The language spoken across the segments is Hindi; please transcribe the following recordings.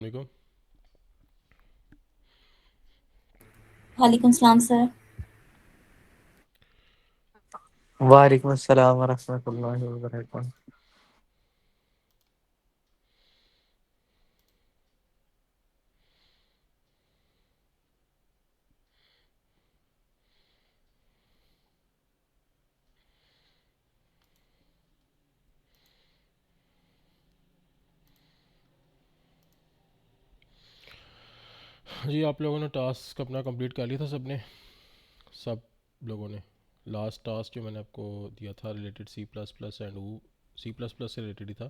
वालेकुम। वालेकुम सलाम सर। वालेकुम अस्सलाम वरहमतुल्लाहि वबरकातुहू। जी, आप लोगों ने टास्क अपना कंप्लीट कर लिया था सब लोगों ने। लास्ट टास्क जो मैंने आपको दिया था related C plus plus and वो सी प्लस प्लस से रिलेटेड ही था,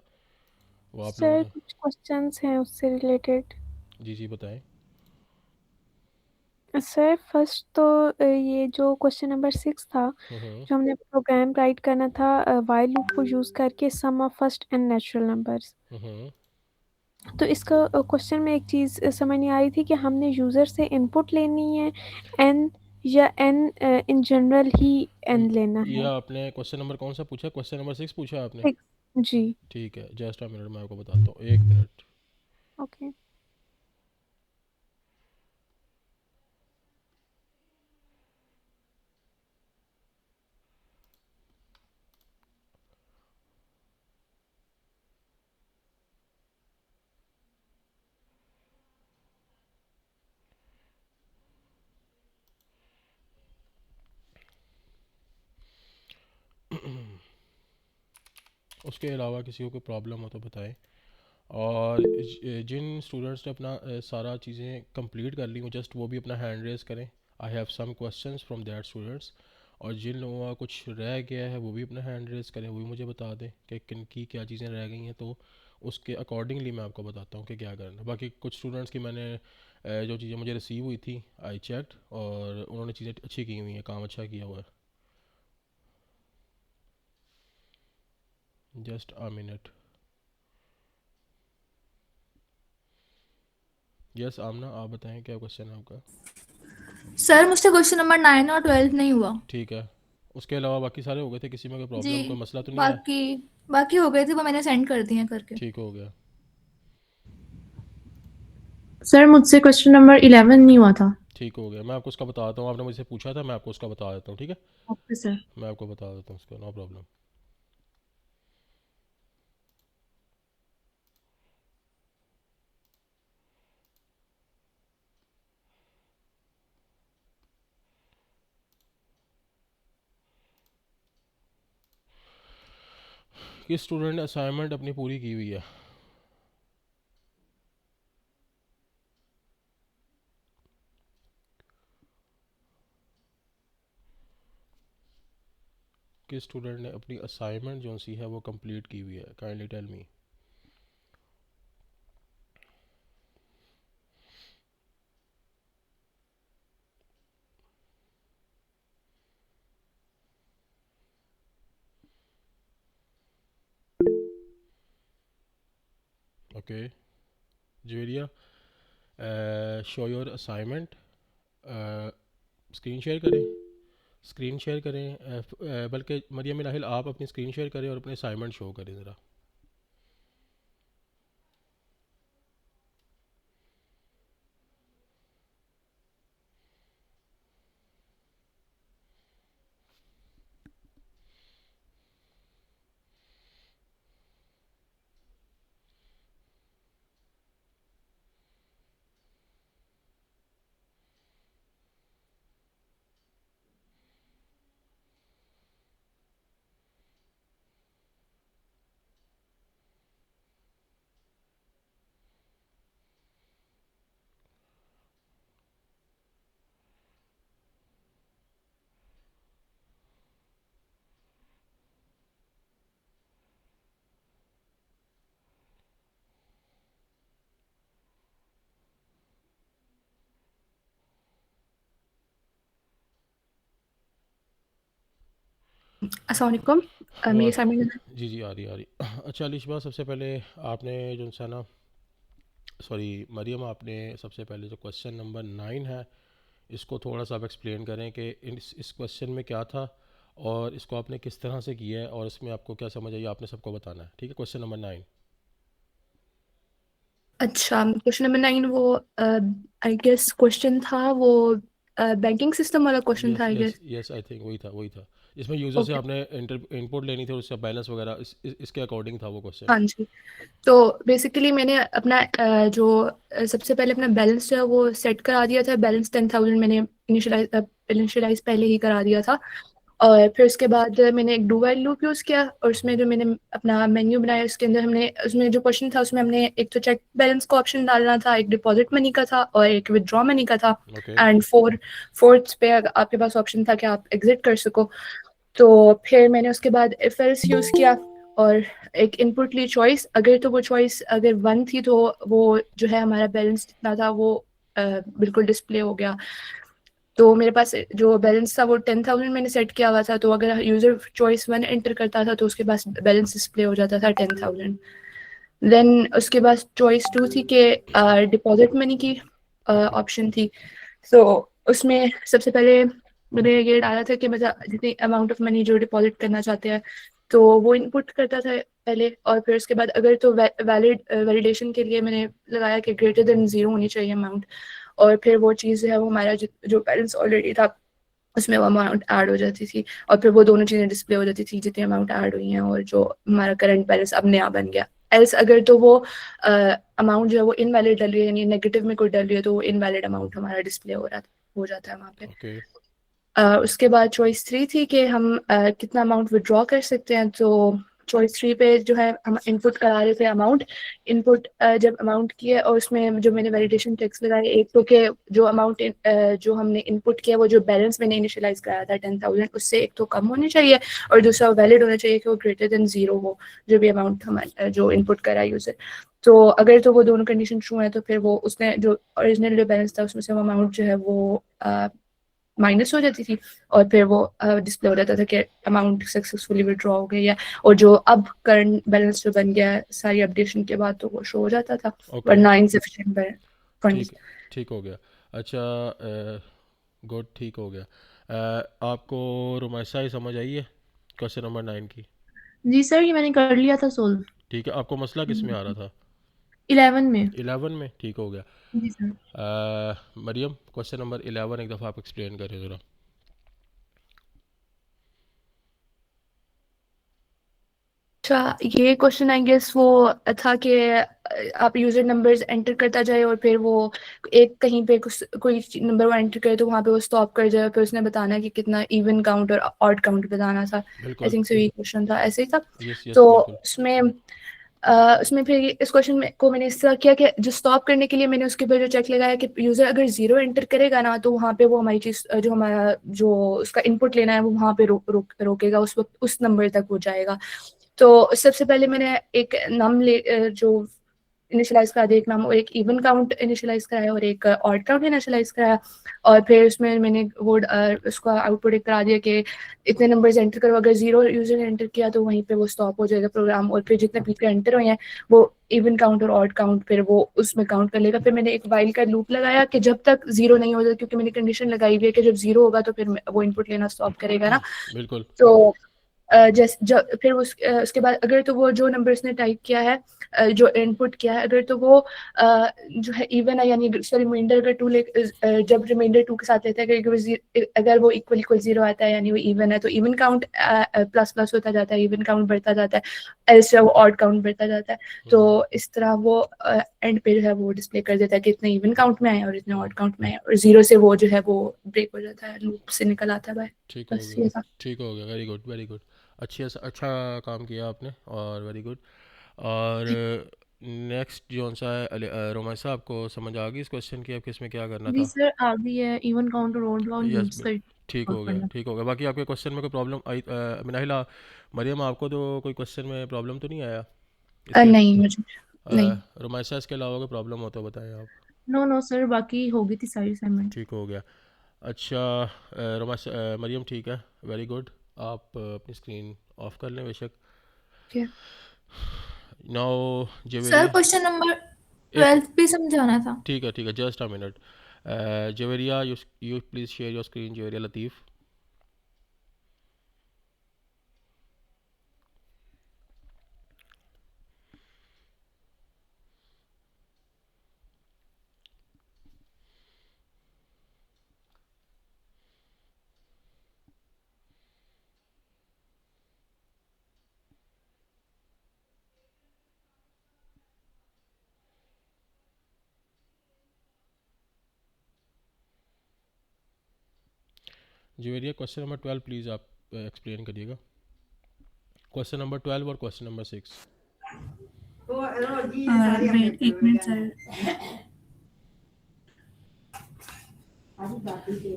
वो आप लोगों सर ने। कुछ क्वेश्चंस हैं उससे रिलेटेड। जी जी बताएं। सर फर्स्ट तो ये जो क्वेश्चन नंबर 6 था, हम्म। जो हमने प्रोग्राम राइट करना था व्हाइल लूप को यूज़ करके sum of first n natural numbers. Hmm. तो इसका क्वेश्चन में एक चीज़ समझ नहीं आ रही थी कि हमने यूज़र से इनपुट लेनी है एन, या एन इन जनरल ही एन लेना ये है। आपने क्वेश्चन नंबर कौन सा पूछा? क्वेश्चन नंबर 6 पूछा आपने? 6। जी। ठीक है, जस्ट अ मिनट, मैं आपको बताता हूँ, एक मिनट। ओके। उसके अलावा किसी को कोई प्रॉब्लम हो तो बताएं। और जिन स्टूडेंट्स ने अपना सारा चीज़ें कंप्लीट कर ली वो जस्ट वो भी अपना हैंड रेज करें। I have some questions from that students. और जिन लोगों का कुछ रह गया है वो भी अपना हैंड रेज करें, वो भी मुझे बता दें कि किन की क्या चीज़ें रह गई हैं, तो उसके अकॉर्डिंगली मैं आपको बताता हूँ कि क्या करना है। बाकी कुछ स्टूडेंट्स की मैंने जो चीज़ें मुझे रिसीव हुई थी आई चेकड, और उन्होंने चीज़ें अच्छी की हुई हैं, काम अच्छा किया हुआ है। Just a minute. यस आमना, आप बताएं क्या क्वेश्चन है आपका? सर मुझसे क्वेश्चन नंबर 9 और 12 नहीं हुआ। ठीक है, उसके अलावा बाकी सारे हो गए थे? किसी में कोई जी। प्रॉब्लम, कोई मसला तो नहीं है? बाकी बाकी हो गए थे, वो मैंने सेंड कर दिए हैं करके। ठीक हो गया। सर मुझसे क्वेश्चन नंबर 11 नहीं हुआ था। ठीक हो गया, मैं आपको उसका बताता हूँ। आपने मुझसे पूछा था, मैं आपको उसका बता देता हूँ, ठीक है? Okay sir. मैं आपको बता देता हूँ उसका, नो प्रॉब्लम। किस स्टूडेंट ने असाइनमेंट अपनी पूरी की हुई है? किस स्टूडेंट ने अपनी असाइनमेंट जो सी है वो कंप्लीट की हुई है? Kindly tell me. Okay Juveria, show your assignment. Screen share करें, स्क्रीन शेयर करें। बल्कि मरियम नाहिल आप अपनी स्क्रीन शेयर करें और अपने असाइनमेंट शो करें ज़रा। अस्सलाम वालेकुम। मेरी वाह, असाइनमेंट। जी जी आ रही अच्छा अलिशबा, सबसे पहले आपने जो सा ना, सॉरी मरियम, आपने सबसे पहले जो क्वेश्चन नंबर 9 है इसको थोड़ा सा आप एक्सप्लेन करें कि इस क्वेश्चन में क्या था और इसको आपने किस तरह से किया है और इसमें आपको क्या समझ आई, आपने सबको बताना है, ठीक है? Question number 9। अच्छा, क्वेश्चन नंबर 9 वो आई गेस क्वेश्चन था वो बैंकिंग सिस्टम वाला क्वेश्चन था yes I yes guess. Yes I think वही था इसमें यूज़र से ओके। आपने इनपुट लेनी थी और उससे बैलेंस वगैरह इसके अकॉर्डिंग था वो क्वेश्चन। हाँ जी। तो बेसिकली मैंने अपना सबसे पहले अपना बैलेंस जो है वो सेट करा दिया था। बैलेंस 10,000 मैंने इनिशियलाइज पहले ही करा दिया था। और फिर उसके बाद मैंने एक डू वाइल लूप यूज़ किया और उसमें जो मैंने अपना मेन्यू बनाया उसके अंदर हमने उसमें जो क्वेश्चन था उसमें हमने एक तो चेक बैलेंस का ऑप्शन डालना था, एक डिपॉजिट मनी का था और एक विदड्रॉ मनी का था। ओके एंड फोर्थ पे आपके पास ऑप्शन था कि आप एग्जिट कर सको। तो फिर मैंने उसके बाद इफ एल्स यूज़ किया और एक इनपुट ली चॉइस। अगर तो वो चॉइस अगर 1 थी तो वो जो है हमारा बैलेंस जितना था वो बिल्कुल डिस्प्ले हो गया। तो मेरे पास जो बैलेंस था वो 10,000 मैंने सेट किया हुआ था। तो अगर यूजर चॉइस 1 एंटर करता था तो उसके पास बैलेंस डिस्प्ले हो जाता था 10,000। देन उसके बाद चॉइस 2 थी कि डिपॉजिट मनी की ऑप्शन थी। तो उसमें सबसे पहले मैंने ये डाला था कि मतलब जितनी अमाउंट ऑफ मनी जो डिपॉजिट करना चाहते हैं तो वो इनपुट करता था पहले। और फिर उसके बाद अगर तो वैलिडेशन के लिए मैंने लगाया कि ग्रेटर देन 0 होनी चाहिए अमाउंट। और फिर वो चीज़ है वो हमारा जो बैलेंस ऑलरेडी था उसमें वो अमाउंट ऐड हो जाती थी। और फिर वो दोनों चीज़ें डिस्प्ले हो जाती थी जितनी अमाउंट ऐड हुई हैं और जो हमारा करंट बैलेंस अब नया बन गया। एल्स अगर तो वो अमाउंट जो है वो इनवैलिड डल रही है यानी नेगेटिव में कोई डल रही है तो वो इनवैलिड अमाउंट हमारा डिस्प्ले हो जाता है वहाँ पे। ओके उसके बाद चॉइस 3 थी कि हम कितना अमाउंट विड्रॉ कर सकते हैं। तो चॉइस 3 पे जो है हम इनपुट करा रहे थे अमाउंट। इनपुट जब अमाउंट किया और उसमें जो मैंने वैलिडेशन टेक्स्ट लगाए एक तो कि जो अमाउंट जो हमने इनपुट किया वो जो बैलेंस मैंने इनिशियलाइज कराया था 10,000 उससे एक तो कम होनी चाहिए और दूसरा वैलिड होना चाहिए कि वो ग्रेटर देन 0 हो जो भी अमाउंट हम जो इनपुट करा यूजर। तो अगर तो वो दोनों कंडीशन ट्रू है तो फिर वो उसने जो ओरिजिनल जो बैलेंस था उसमें से वो अमाउंट जो है वो माइनस हो जाती थी और फिर वो डिस्प्ले हो जाता था कि अमाउंट सक्सेसफुली विड्रॉ हो गई है। और जो अब करंट बैलेंस जो बन गया है सारी अपडेशन के बाद तो वो शो हो जाता था ओके वरना इनसफिशिएंट फंड्स। ठीक ठीक हो गया। अच्छा गुड ठीक हो गया। आपको रुमैसा ही समझ आई है क्वेश्चन नंबर 9 की? जी सर, ये मैंने कर लिया था सोल्व। ठीक है आपको मसला किस में आ रहा था? 11 में। 11 में ठीक हो गया। जी सर। मरियम क्वेश्चन नंबर 11 एक दफ़ा आप एक्सप्लेन करें ज़रा। अच्छा, ये क्वेश्चन आई गेस वो था कि आप यूजर नंबर्स एंटर करता जाए और फिर वो एक कहीं पे कुछ कोई नंबर वो एंटर करे तो वहाँ पे वो स्टॉप कर जाए। फिर उसने बताना कि कितना इवन काउंट और ऑड काउंट बताना था। आई बिल्कुल थिंक सो ये क्वेश्चन था ऐसे ही था। यस यस तो बिल्कुल उसमें फिर इस क्वेश्चन में को मैंने इस तरह किया कि जो स्टॉप करने के लिए मैंने उसके ऊपर जो चेक लगाया कि यूजर अगर 0 एंटर करेगा ना तो वहाँ पे वो हमारी चीज जो हमारा जो उसका इनपुट लेना है वो वहाँ पे रोकेगा उस वक्त उस नंबर तक वो जाएगा। तो सबसे पहले मैंने एक नाम जो इनिशियलाइज करा दिया, एक नाम और एक इवन काउंट इनिशियलाइज कराया और एक ऑड काउंट इनिशियलाइज कराया। और फिर उसमें मैंने वो उसका आउटपुट एक करा दिया कि इतने नंबर्स एंटर करो। अगर 0 यूजर ने एंटर किया तो वहीं पे वो स्टॉप हो जाएगा प्रोग्राम और फिर जितने पीछे एंटर हुए हैं वो इवन काउंट और ऑड काउंट फिर वो उसमें काउंट कर लेगा। फिर मैंने एक वाइल का लूप लगाया कि जब तक 0 नहीं हो जाए क्योंकि मैंने कंडीशन लगाई हुई है कि जब 0 होगा तो फिर वो इनपुट लेना स्टॉप करेगा ना। बिल्कुल तो फिर उसके बाद अगर तो वो जो नंबर उसने टाइप किया है जो इनपुट किया है अगर तो वो जो है इवन है यानी उसका रिमाइंडर अगर 2 जब रिमाइंडर 2 के साथ लेता है अगर वो इक्वल इक्वल 0 आता है यानी वो इवन है तो इवन काउंट प्लस प्लस होता जाता है, इवन काउंट बढ़ता जाता है। एल्स वो ऑड काउंट बढ़ता जाता है। तो इस तरह वो एंड पे जो है वो डिस्प्ले कर देता है कि इतने इवन काउंट में आए और इतने ऑड काउंट में आए और 0 से वो जो है वो ब्रेक हो जाता है, लूप से निकल आता है बाहर। ठीक हो बस गया ये था। ठीक हो गया वेरी गुड वेरी गुड। अच्छा काम किया आपने और वेरी गुड। और नेक्स्ट जो सा है रोमांसा आपको समझ आ गई इस क्वेश्चन की अब किस में क्या करना जी था? सर, आ गई है। इवन काउंट और ऑड काउंट यस लूप्स का ठीक सॉल्व हो गया करना। ठीक हो गया। बाकी आपके क्वेश्चन में कोई प्रॉब्लम आई मिनाहिला मरियम आपको तो कोई क्वेश्चन में प्रॉब्लम तो नहीं आया इसके? नहीं मुझे नहीं। रोमांसा इसके अलावा कोई प्रॉब्लम हो तो बताएं आप। नो नो सर, बाकी हो गई थी सारी असाइनमेंट। ठीक हो गया। अच्छा मरियम ठीक है वेरी गुड। आप अपनी स्क्रीन ऑफ कर लें बेशक। क्या now sir Javeria question number एक 12 भी समझाना था। ठीक है just a minute. Javeria you please share your screen Javeria Latif. Juveria question number 12 please आप एक्सप्लेन करिएगा, क्वेश्चन नंबर 12 और क्वेश्चन नंबर 6। वेट एक minute sir.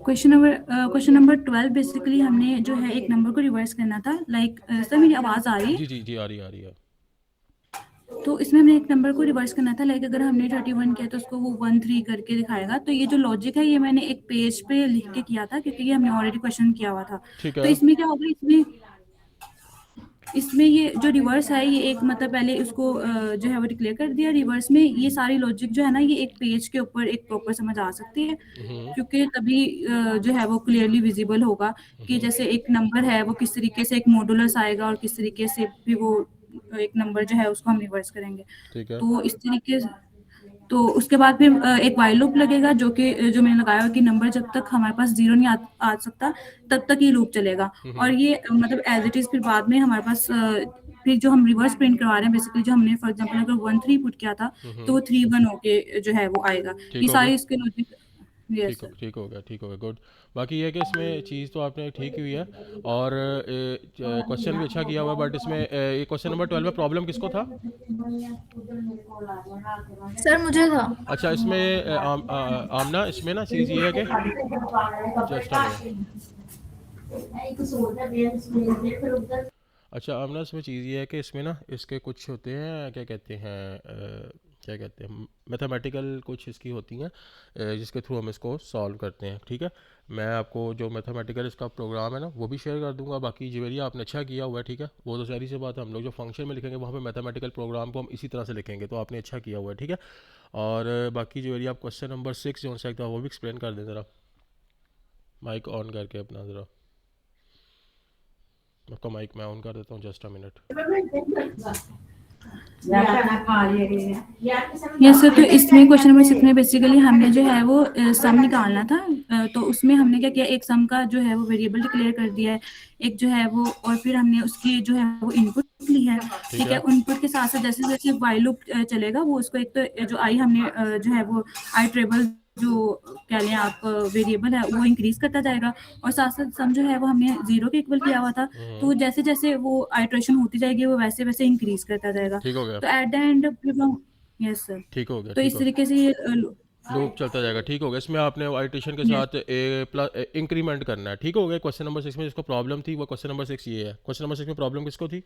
Question number 12 basically हमने जो है एक नंबर को रिवर्स करना था। लाइक सर मेरी आवाज़ आ रही है? जी जी जी, आ रही है। तो इसमें हमने एक नंबर को रिवर्स करना था। लाइक अगर हमने 31 किया तो उसको वो 13 करके दिखाएगा। तो ये जो लॉजिक है ये मैंने एक पेज पे लिख के किया था क्योंकि ये हमने ऑलरेडी क्वेश्चन किया हुआ था। ठीक तो है। इसमें क्या होगा, इसमें ये जो रिवर्स है ये एक मतलब पहले उसको जो है वो डिक्लेयर कर दिया। रिवर्स में ये सारी लॉजिक जो है ना ये एक पेज के ऊपर एक प्रॉपर समझ आ सकती है क्योंकि तभी जो है वो क्लियरली विजिबल होगा कि जैसे एक नंबर है वो किस तरीके से एक मॉडुलस आएगा और किस तरीके से भी वो एक नंबर जो है उसको हम रिवर्स करेंगे। ठीक है। तो इस तरीके से तो उसके बाद फिर एक वाइल लूप लगेगा जो कि जो मैंने लगाया हुआ कि नंबर जब तक हमारे पास जीरो नहीं आ सकता तब तक ये लूप चलेगा। और ये मतलब एज इट इज फिर बाद में हमारे पास फिर जो हम रिवर्स प्रिंट करवा रहे हैं बेसिकली जो हमने फॉर एग्जांपल अगर 13 पुट किया था तो वो 31 होके जो है वो आएगा। ठीक ये हो गया। सारी इसके लॉजिक। Yes sir. ठीक हो गया गुड। बाकी ये है कि इसमें चीज़ तो आपने ठीक हुई है और क्वेश्चन भी अच्छा किया हुआ है, बट इसमें ये क्वेश्चन नंबर 12 में प्रॉब्लम किसको था? सर मुझे था। अच्छा, इसमें आमना, इसमें ना चीज़ ये है कि जस्ट अ मिनट। अच्छा आमना, इसमें चीज़ ये है कि इसमें ना इसके कुछ होते हैं, क्या कहते हैं मैथमेटिकल कुछ इसकी होती हैं जिसके थ्रू हम इसको सॉल्व करते हैं। ठीक है, मैं आपको जो मैथमेटिकल इसका प्रोग्राम है ना वो भी शेयर कर दूंगा। बाकी जुवेरिया आपने अच्छा किया हुआ है, ठीक है, वो तो सारी सी बात है। हम लोग जो फंक्शन में लिखेंगे वहाँ पे मैथमेटिकल प्रोग्राम को हम इसी तरह से लिखेंगे, तो आपने अच्छा किया हुआ है। ठीक है, और बाकी जुवेरिया आप क्वेश्चन नंबर 6 जो सा था वो भी एक्सप्लेन कर दें ज़रा, माइक ऑन करके अपना ज़रा। आपका माइक मैं ऑन कर देता हूँ, just a minute. Yes sir. तो इसमें क्वेश्चन नंबर 6 में बेसिकली हमने जो है वो सम निकालना था। तो उसमें हमने क्या किया, एक सम का जो है वो वेरिएबल डिक्लेयर कर दिया है, एक जो है वो, और फिर हमने उसकी जो है वो इनपुट ली है। ठीक है, इनपुट के साथ साथ जैसे जैसे वाइल लूप चलेगा वो उसको एक तो जो आई हमने जो है वो आई ट्रेबल जो कह लें आप वेरिएबल है वो इंक्रीज करता जाएगा और साथ साथ सम जो है वो हमने 0 के इक्वल किया हुआ था। तो जैसे जैसे वो आइट्रेशन होती जाएगी वो वैसे वैसे इंक्रीज करता जाएगा। ठीक हो गया। तो at the end yes sir. ठीक हो गया। तो इस तरीके से ये लूप चलता जाएगा। ठीक हो गया। इसमें आपने आइट्रेशन के साथ ए प्लस इंक्रीमेंट करना है। ठीक हो गया। क्वेश्चन नंबर 6 में जिसको प्रॉब्लम थी वो क्वेश्चन नंबर 6 ये है। क्वेश्चन नंबर 6 में प्रॉब्लम किसको थी?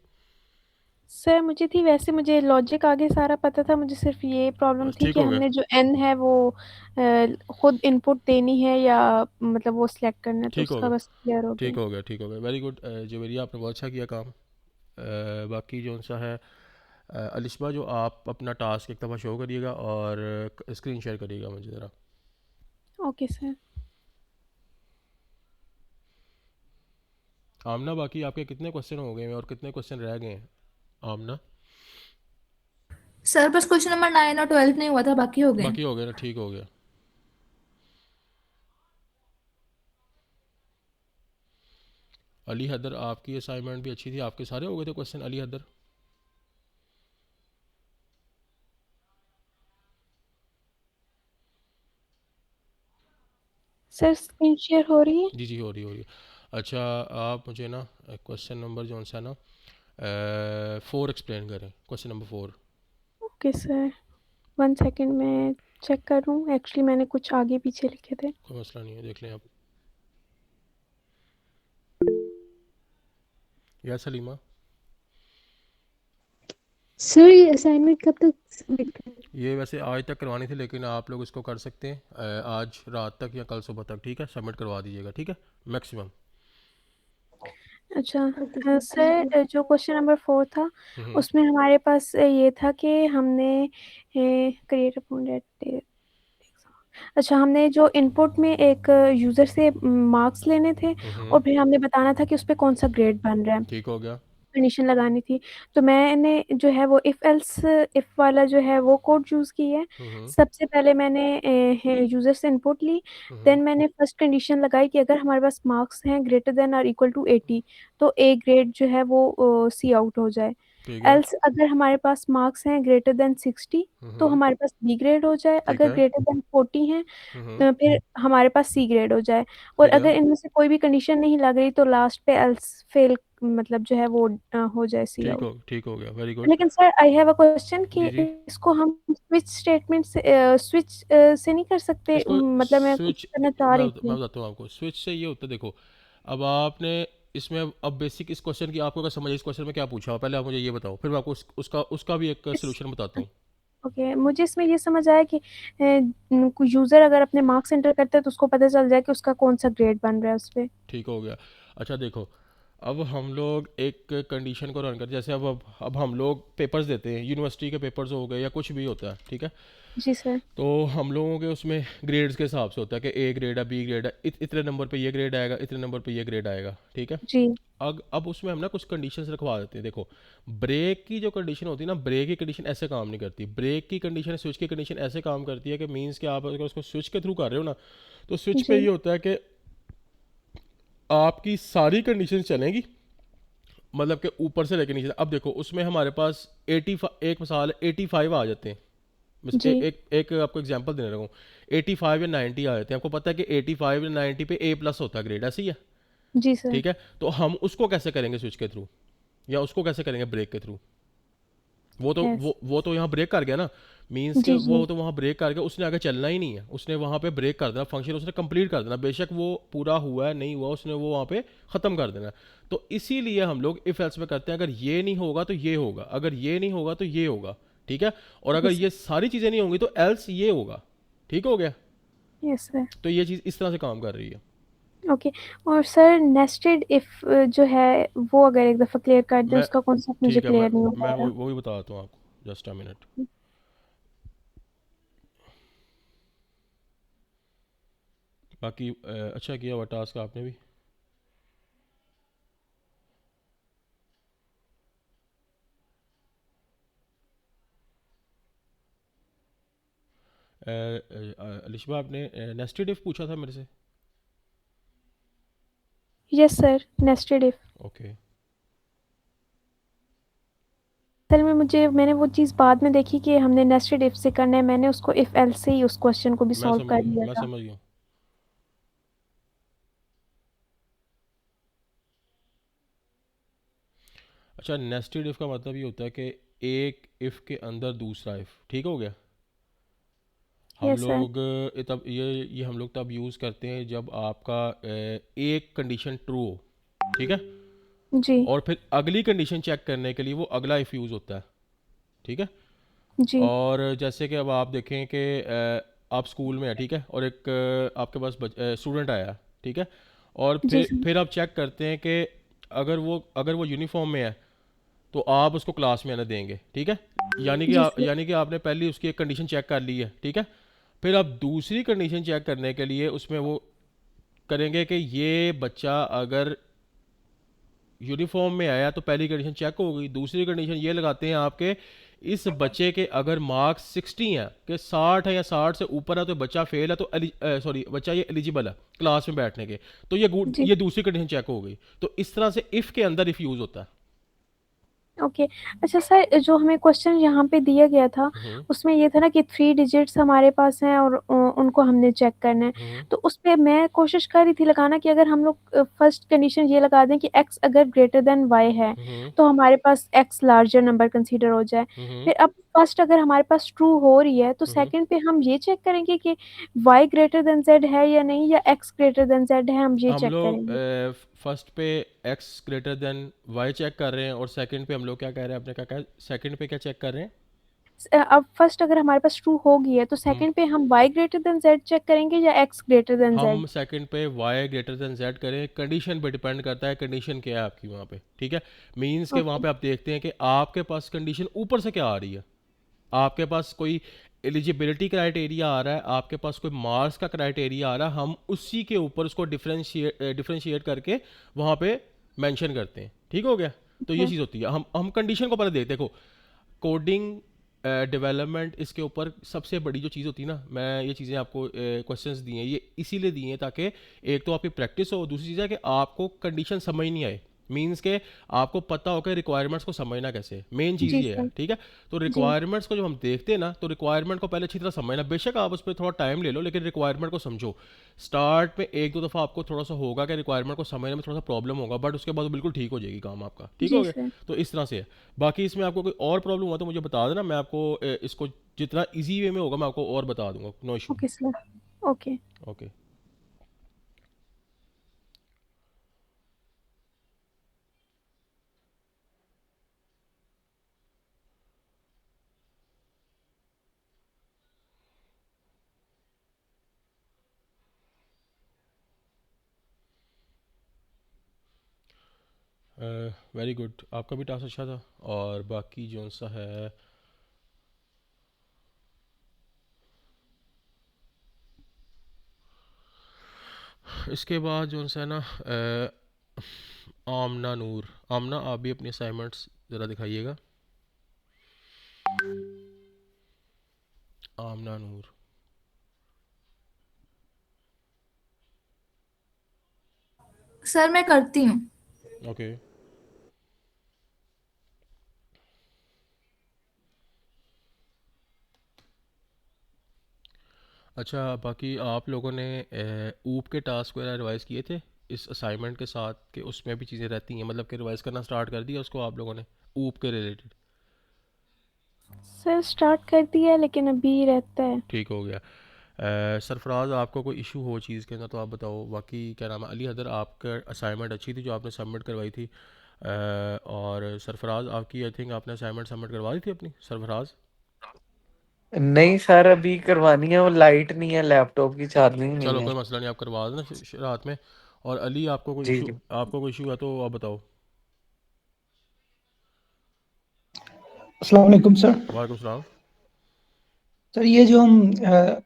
सर मुझे थी, वैसे मुझे लॉजिक आगे सारा पता था, मुझे सिर्फ ये प्रॉब्लम थी ठीक कि हो गया। हमने जो एन है वो खुद इनपुट देनी है या मतलब वो सिलेक्ट करना है, तो ठीक हो उसका गया। बस क्लियर हो गया। ठीक हो गया वेरी गुड। जुवेरिया आपने बहुत अच्छा किया काम। बाकी जो सा है अलिशबा, जो आप अपना टास्क एक दफ़ा शो करिएगा और स्क्रीन शेयर करिएगा मुझे ज़रा। Okay sir. आमना, बाकी आपके कितने क्वेश्चन हो गए हैं और कितने क्वेश्चन रह गए हैं आमना? सर बस क्वेश्चन नंबर 9 और 12 नहीं हुआ था, बाकी हो गए। बाकी हो गए ना? ठीक हो गया। अली हैदर, आपकी असाइनमेंट भी अच्छी थी, आपके सारे हो गए थे question Ali Haider? Sir screen share हो रही है? जी जी, हो रही है। अच्छा, आप मुझे ना क्वेश्चन नंबर जो सा ना 4 एक्सप्लेन करें, question number 4। Okay sir, 1 second में चेक करूं। एक्चुअली मैंने कुछ आगे पीछे लिखे थे। कोई मसला नहीं है, देख लें आप। या सलीमा? सर ये असाइनमेंट कब तक सबमिट करें? ये वैसे आज तक करवानी थी लेकिन आप लोग इसको कर सकते हैं आज रात तक या कल सुबह तक। ठीक है, सबमिट करवा दीजिएगा। ठीक है, मैक्सिमम। अच्छा ओके सर, जो क्वेश्चन नंबर 4 था हम्म, उसमें हमारे पास ये था कि हमने क्रिएट अपॉन अच्छा, हमने जो इनपुट में एक यूज़र से मार्क्स लेने थे और फिर हमने बताना था कि उस पे कौन सा ग्रेड बन रहा है, ठीक हो गया। कंडीशन लगानी थी। तो मैंने जो है वो इफ़ एल्स इफ़ वाला जो है वो कोड चूज़ की है। हम्म सबसे पहले मैंने यूज़र से इनपुट ली, देन मैंने फर्स्ट कंडीशन लगाई कि अगर हमारे पास मार्क्स हैं ग्रेटर देन और इक्वल टू 80 तो ए ग्रेड जो है वो सी आउट हो जाए। ठीक है। एल्स अगर हमारे पास मार्क्स हैं ग्रेटर देन 60 तो हमारे पास बी ग्रेड हो जाए, ठीक अगर है। ग्रेटर देन 40 हैं हम्म। तो फिर हमारे पास सी ग्रेड हो जाए, और ठीक है। अगर इनमें से कोई भी कंडीशन नहीं लग रही तो लास्ट पे एल्स फेल मतलब जो है वो हो जाए सी आउट। ठीक हो गया, वेरी गुड। लेकिन sir I have a question कि जी जी। इसको हम स्विच स्टेटमेंट से स्विच से नहीं कर सकते, इसको मतलब मैं कुछ स्विच, करना चाह रही मैं थी। बताता हूँ आपको। स्विच से ये होता है, देखो अब आपने इसमें अब बेसिक इस क्वेश्चन की आपको अगर समझ इस क्वेश्चन में क्या पूछा हो, पहले आप मुझे ये बताओ, फिर मैं आपको उसका भी एक इस सोल्यूशन बताता हूँ। ओके, मुझे इसमें ये समझ आया कि यूजर अगर अपने मार्क्स एंटर करता है तो उसको पता चल जाए कि उसका कौन सा ग्रेड बन रहा है उस पे। ठीक हो गया। अच्छा देखो, अब हम लोग एक कंडीशन को रन कर, जैसे अब हम लोग पेपर्स देते हैं, यूनिवर्सिटी के पेपर्स हो गए या कुछ भी होता है, ठीक है। जी सर। तो हम लोगों के उसमें ग्रेड्स के हिसाब से होता है कि ए ग्रेड है, बी ग्रेड है, इतने नंबर पे ये ग्रेड आएगा, इतने नंबर पे ये ग्रेड आएगा, ठीक है। जी अब उसमें हम ना कुछ कंडीशंस रखवा देते हैं। देखो ब्रेक की जो कंडीशन होती है ना, ब्रेक की कंडीशन ऐसे काम नहीं करती। ब्रेक की कंडीशन, स्विच की कंडीशन ऐसे काम करती है कि मींस कि आप अगर उसको स्विच के थ्रू कर रहे हो ना, तो स्विच पे जी ये होता है कि आपकी सारी कंडीशन चलेंगी, मतलब कि ऊपर से लेकर नीचे। अब देखो उसमें हमारे पास 85, एक मिसाल 85 आ जाते हैं। जी एक आपको एग्जांपल देने लगा हूँ। 85 या 90 आ जाते हैं। आपको पता है कि 85 या 90 पे ए प्लस होता है ग्रेड, ऐसे ही है, जी सर। ठीक है। तो हम उसको कैसे करेंगे स्विच के थ्रू, या उसको कैसे करेंगे ब्रेक के थ्रू? वो तो यस। वो तो यहाँ ब्रेक कर गया ना, मीन्स के जी वो जी तो वहाँ ब्रेक कर गया, उसने आगे चलना ही नहीं है, उसने वहाँ पे ब्रेक कर देना, फंक्शन उसने कंप्लीट कर देना, बेशक वो पूरा हुआ है नहीं हुआ, उसने वो वहाँ पे ख़त्म कर देना। तो इसीलिए हम लोग इफ़ एल्स में करते हैं, अगर ये नहीं होगा तो ये होगा, अगर ये नहीं होगा तो ये होगा, ठीक है। और अगर यस ये सारी चीज़ें नहीं होंगी तो एल्स ये होगा, ठीक हो गया। Yes sir. तो ये चीज़ इस तरह से काम कर रही है। ओके, और सर नेस्टेड इफ जो है वो अगर एक दफ़ा क्लियर कर दें, मैं उसका कॉन्सेप्ट मुझे ठीक है, क्लियर नहीं हो मैं पा रहा। वो भी बताता हूँ आपको, जस्ट अ मिनट। बाकी अच्छा किया हुआ टास्क आपने भी। अलिशबा, आपने नेस्टेड इफ पूछा था मेरे से। Yes sir, nested if. Okay. असल में मैंने वो चीज़ बाद में देखी कि हमने नेस्टेड इफ से करना है, मैंने उसको इफ एल्स से ही उस क्वेश्चन को भी मैं सॉल्व समझ कर गया, लिया मैं था। समझ गया। अच्छा, नेस्टेड इफ का मतलब ये होता है कि एक इफ के अंदर दूसरा इफ, ठीक हो गया। हम यस सर। लोग तब ये हम लोग तब यूज़ करते हैं जब आपका एक कंडीशन ट्रू हो, ठीक है। जी और फिर अगली कंडीशन चेक करने के लिए वो अगला इफ यूज़ होता है, ठीक है। जी और जैसे कि अब आप देखें कि आप स्कूल में है, ठीक है, और एक आपके पास स्टूडेंट आया, ठीक है। और जी सर। फिर आप चेक करते हैं कि अगर वो यूनिफॉर्म में है तो आप उसको क्लास में आने देंगे, ठीक है। जी सर। यानी कि आपने पहले उसकी एक कंडीशन चेक कर ली है, ठीक है। फिर आप दूसरी कंडीशन चेक करने के लिए उसमें वो करेंगे कि ये बच्चा अगर यूनिफॉर्म में आया तो पहली कंडीशन चेक हो गई। दूसरी कंडीशन ये लगाते हैं आपके, इस बच्चे के अगर मार्क्स 60 हैं, कि 60 है या 60 से ऊपर है तो बच्चा फेल है, तो सॉरी बच्चा ये एलिजिबल है क्लास में बैठने के, तो जी ये दूसरी कंडीशन चेक हो गई। तो इस तरह से इफ़ के अंदर इफ़ यूज़ होता है। ओके। अच्छा सर, जो हमें क्वेश्चन यहाँ पे दिया गया था हम्म। उसमें ये था ना कि 3 डिजिट्स हमारे पास हैं और उनको हमने चेक करना है। हम्म। तो उस पे मैं कोशिश कर रही थी लगाना कि अगर हम लोग फर्स्ट कंडीशन ये लगा दें कि x अगर ग्रेटर देन y है हम्म। तो हमारे पास x लार्जर नंबर कंसीडर हो जाए। हम्म। फिर अब फर्स्ट अगर हमारे पास ट्रू हो रही है तो हम्म। सेकंड पे हम ये चेक करेंगे कि y ग्रेटर देन z है या नहीं, या x ग्रेटर देन z है, हम ये हम चेक लोग करेंगे। फर्स्ट पे x greater than y check कर रहे हैं, और सेकंड पे हम लोग क्या कह रहे हैं, आपने क्या कहा, सेकंड पे क्या चेक कर रहे हैं? अब फर्स्ट अगर हमारे पास ट्रू होगी है तो हम सेकंड पे हम y greater than z check करेंगे या x ग्रेटर देन z। हम सेकंड पे y ग्रेटर देन z करें। कंडीशन पे डिपेंड करता है, कंडीशन क्या है आपकी वहाँ पे, ठीक है। मींस के वहाँ ओके पे आप देखते हैं कि आपके पास कंडीशन ऊपर से क्या आ रही है। आपके पास कोई एलिजिबिलिटी क्राइटेरिया आ रहा है, आपके पास कोई मार्क्स का क्राइटेरिया आ रहा है, हम उसी के ऊपर उसको डिफरेंशिएट करके वहाँ पे मेंशन करते हैं, ठीक हो गया। तो ये ओके चीज़ होती है। हम कंडीशन को पहले देखो, कोडिंग डेवलपमेंट, इसके ऊपर सबसे बड़ी जो चीज़ होती है ना, मैं ये चीज़ें आपको क्वेश्चंस दिए हैं, ये इसीलिए दिए हैं ताकि एक तो आपकी प्रैक्टिस हो, दूसरी चीज़ है कि आपको कंडीशन समझ नहीं आए। मीन्स के आपको पता हो कि रिक्वायरमेंट्स को समझना कैसे, मेन चीज़ जी ये है, सर। ठीक है। तो जी रिक्वायरमेंट्स को जब हम देखते हैं ना, तो रिक्वायरमेंट को पहले अच्छी तरह समझना, बेशक आप उस पर थोड़ा टाइम ले लो, लेकिन रिक्वायरमेंट को समझो। स्टार्ट में एक दो दफ़ा आपको थोड़ा सा होगा कि रिक्वायरमेंट को समझने में थोड़ा सा प्रॉब्लम होगा, बट उसके बाद वो बिल्कुल ठीक हो जाएगी काम आपका, ठीक हो जी गया। सर। तो इस तरह से है। बाकी इसमें आपको कोई और प्रॉब्लम हुआ तो मुझे बता देना, मैं आपको इसको जितना ईजी वे में होगा मैं आपको और बता दूंगा, no issue. Okay sir. Okay. Okay. Very good, आपका भी टास्क अच्छा था। और बाकी जो सा है इसके बाद जो सा है ना, आमना नूर, आमना आप भी अपनी असाइनमेंट्स ज़रा दिखाइएगा। आमना नूर। सर मैं करती हूँ। ओके। अच्छा, बाकी आप लोगों ने ऊप के टास्क वगैरह रिवाइज़ किए थे इस असाइनमेंट के साथ, कि उसमें भी चीज़ें रहती हैं, मतलब कि रिवाइज़ करना स्टार्ट कर दिया उसको आप लोगों ने ऊप के रिलेटेड? सर स्टार्ट कर दिया लेकिन अभी रहता है। ठीक हो गया। सरफराज, आपको कोई इशू हो चीज़ के अंदर तो आप बताओ। बाकी क्या नाम है, अली हैदर, आपका असाइनमेंट अच्छी थी जो आपने सबमिट करवाई थी। और सरफराज आपकी, आई थिंक आपने असाइनमेंट सबमिट करवा दी थी अपनी, सरफराज? नहीं सर, अभी करवानी है, वो लाइट नहीं है, लैपटॉप की चार्जिंग नहीं चलो है। कोई मसला नहीं, आप करवा देना रात में। और अली, आपको कोई जी इशू, जी। आपको कोई इशू है तो आप बताओ। अस्सलाम वालेकुम सर। वालेकुम सलाम। सर ये जो हम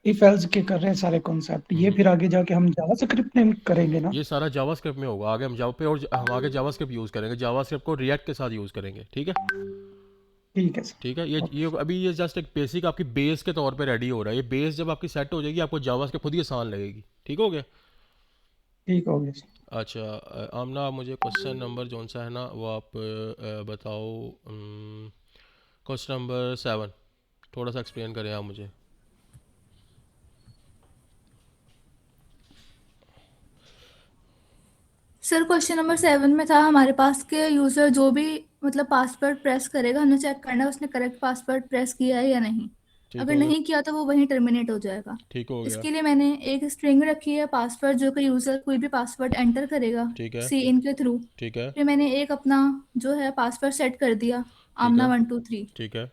इफ एल्स के कर रहे हैं सारे कॉन्सेप्ट, ये हम्म। फिर आगे जाके हम जावास्क्रिप्ट में करेंगे ना? ये सारा जावास्क्रिप्ट में होगा, आगे हम जावा पे, और हम आगे जावास्क्रिप्ट यूज़ करेंगे, जावास्क्रिप्ट को रिएक्ट के साथ यूज़ करेंगे, ठीक है। ठीक है सर। ठीक है, ये ओके। ये अभी ये जस्ट एक बेसिक आपकी बेस के तौर पे रेडी हो रहा है। ये बेस जब आपकी सेट हो जाएगी, आपको जावास्क्रिप्ट खुद ही आसान लगेगी, ठीक हो गया। ठीक हो गया सर। अच्छा, आमना, आप मुझे क्वेश्चन नंबर जौन सा है ना वो आप बताओ। क्वेश्चन नंबर 7 थोड़ा सा एक्सप्लेन करें आप मुझे। सर क्वेश्चन नंबर 7 में था हमारे पास के यूजर जो भी मतलब पासवर्ड प्रेस करेगा, हमें चेक करना है उसने करेक्ट पासवर्ड प्रेस किया है या नहीं। ठीक अगर हो गया। नहीं किया तो वो वहीं टर्मिनेट हो जाएगा। ठीक हो गया। इसके लिए मैंने एक स्ट्रिंग रखी है पासवर्ड, जो कि यूजर कोई भी पासवर्ड एंटर करेगा ठीक है। सी इन के थ्रू। ठीक है। फिर मैंने एक अपना जो है पासवर्ड सेट कर दिया, ठीक आमना है। 123। ठीक है।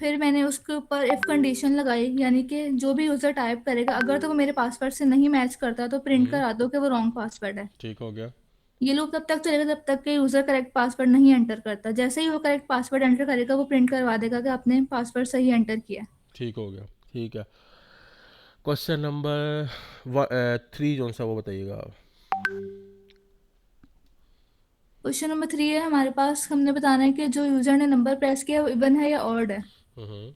फिर मैंने उसके ऊपर इफ कंडीशन लगाई, यानी कि जो भी यूजर टाइप करेगा अगर तो वो मेरे पासवर्ड से नहीं मैच करता तो प्रिंट हम्म। करा दो कि वो रॉन्ग पासवर्ड है। ठीक हो गया। ये लूप तब तक चलेगा जब तक कि यूजर करेक्ट पासवर्ड नहीं एंटर करता। जैसे ही वो करेक्ट पासवर्ड एंटर करेगा वो प्रिंट करवा देगा कि आपने पासवर्ड सही एंटर किया है। ठीक हो गया। ठीक है। क्वेश्चन नंबर 3 जो सा वो बताइएगा आप। क्वेश्चन नंबर 3 है हमारे पास, हमने बताना है कि जो यूजर ने नंबर प्रेस किया वो इवन है या ऑड है। हम्म।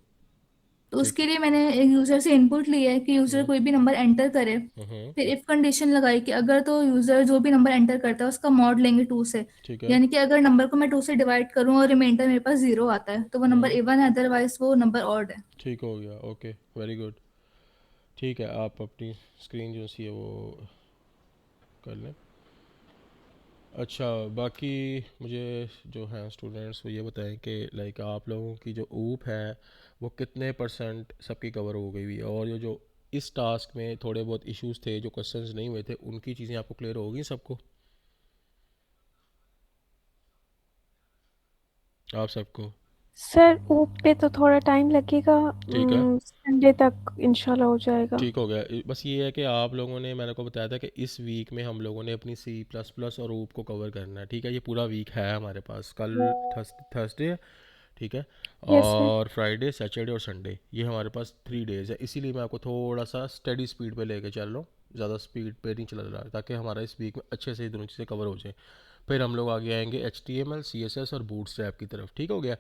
तो ठीक। उसके लिए मैंने एक यूजर से इनपुट लिया है कि यूजर हम्म। कोई भी नंबर एंटर करे। हम्म। फिर इफ कंडीशन लगाई कि अगर तो यूजर जो भी नंबर एंटर करता है उसका मॉड लेंगे 2 से। ठीक है। यानी कि अगर नंबर को मैं 2 से डिवाइड करूं और रिमाइंडर मेरे पास 0 आता है तो वो नंबर हम्म। इवन है, अदरवाइज वो नंबर ऑड है। ठीक हो गया। Okay, very good. ठीक है, आप अपनी स्क्रीन जो सी है वो कर लें। अच्छा, बाकी मुझे जो हैं स्टूडेंट्स वो ये बताएं कि लाइक आप लोगों की जो ऊप है वो कितने परसेंट सबकी कवर हो गई हुई है, और ये जो इस टास्क में थोड़े बहुत इश्यूज थे, जो क्वेश्चंस नहीं हुए थे, उनकी चीज़ें आपको क्लियर हो गई सबको, आप सबको? सर ऊप पे तो थोड़ा टाइम लगेगा, ठीक है। संडे तक इंशाल्लाह हो जाएगा। ठीक हो गया। बस ये है कि आप लोगों ने, मैंने को बताया था कि इस वीक में हम लोगों ने अपनी C++ और ऊप को कवर करना है, ठीक है। ये पूरा वीक है हमारे पास, कल थर्सडे है, ठीक है। Yes sir. और फ्राइडे, सैटरडे और संडे, ये हमारे पास 3 डेज़ है। इसीलिए मैं आपको थोड़ा सा स्टेडी स्पीड पे लेके चल रहा हूँ, ज़्यादा स्पीड पे नहीं चला रहा, ताकि हमारा इस वीक में अच्छे से ये दोनों चीज़ें कवर हो जाए। फिर हम लोग आगे आएंगे HTML, CSS और बूटस्ट्रैप की तरफ, ठीक हो गया।